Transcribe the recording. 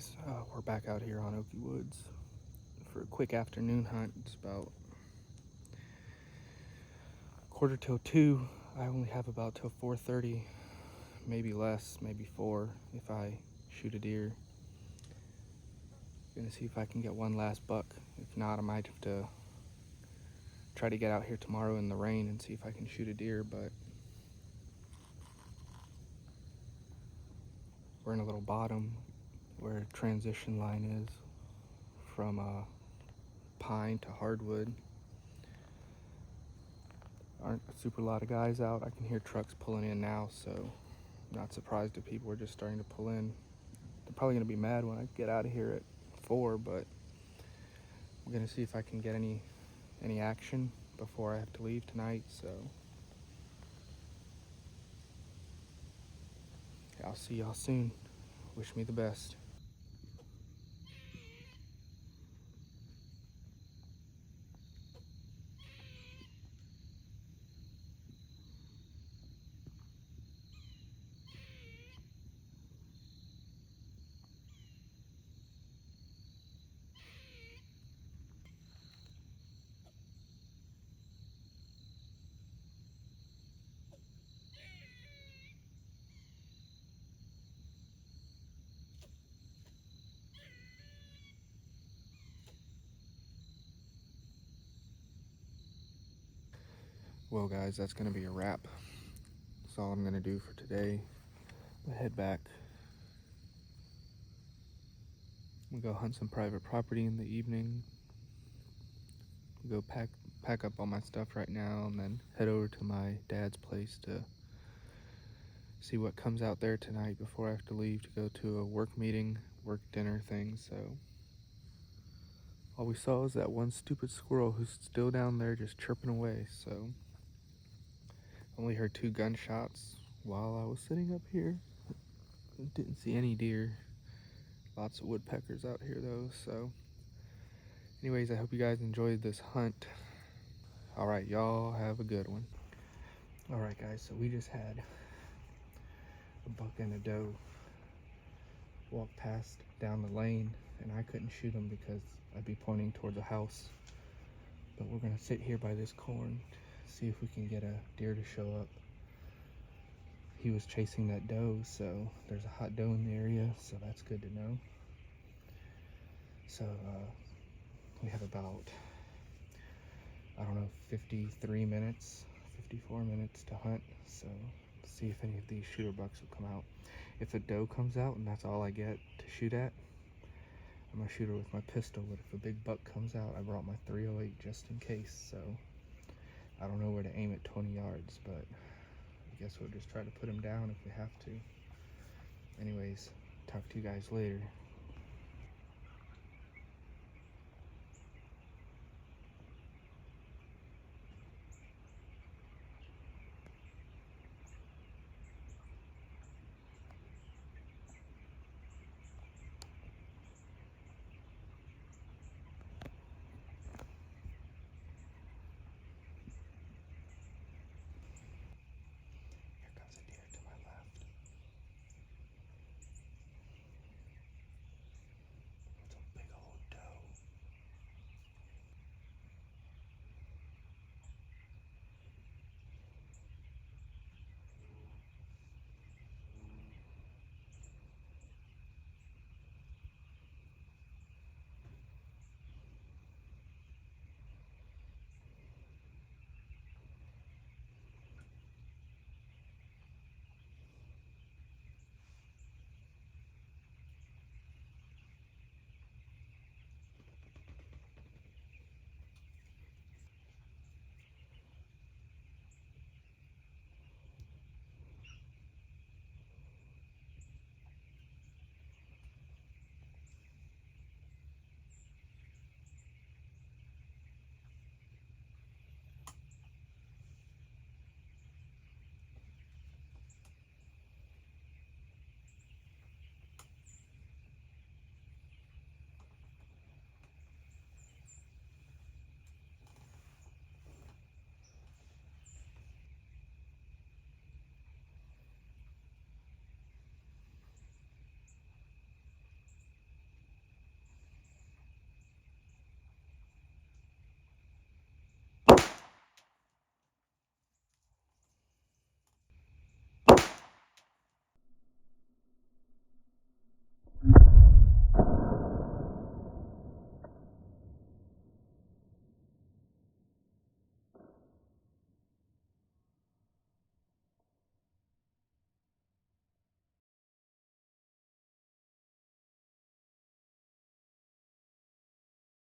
guys, we're back out here on Okie Woods for a quick afternoon hunt. It's about 1:45. I only have about till 4:30, maybe less, maybe 4 if I shoot a deer. Gonna see if I can get one last buck. If not, I might have to try to get out here tomorrow in the rain and see if I can shoot a deer, but we're in a little bottom where a transition line is from pine to hardwood. Aren't a super lot of guys out. I can hear trucks pulling in now, so I'm not surprised if people are just starting to pull in. They're probably gonna be mad when I get out of here at 4, but I'm gonna see if I can get any action before I have to leave tonight. So yeah, I'll see y'all soon. Wish me the best. Well, guys, that's gonna be a wrap. That's all I'm gonna do for today. I'm gonna head back. We go hunt some private property in the evening. Go pack up all my stuff right now, and then head over to my dad's place to see what comes out there tonight before I have to leave to go to a work meeting, work dinner thing. So all we saw was that one stupid squirrel who's still down there just chirping away. So only heard 2 gunshots while I was sitting up here. Didn't see any deer. Lots of woodpeckers out here though. So anyways, I hope you guys enjoyed this hunt. All right, y'all have a good one. All right, guys, so we just had a buck and a doe walk past down the lane, and I couldn't shoot them because I'd be pointing towards a house. But we're gonna sit here by this corn, see if we can get a deer to show up. He was chasing that doe, so there's a hot doe in the area, so that's good to know. So we have about, I don't know, 53 minutes, 54 minutes to hunt. So see if any of these shooter bucks will come out. If a doe comes out and that's all I get to shoot at, I'm gonna shoot her with my pistol. But if a big buck comes out, I brought my .308 just in case. So I don't know where to aim at 20 yards, but I guess we'll just try to put him down if we have to. Anyways, talk to you guys later.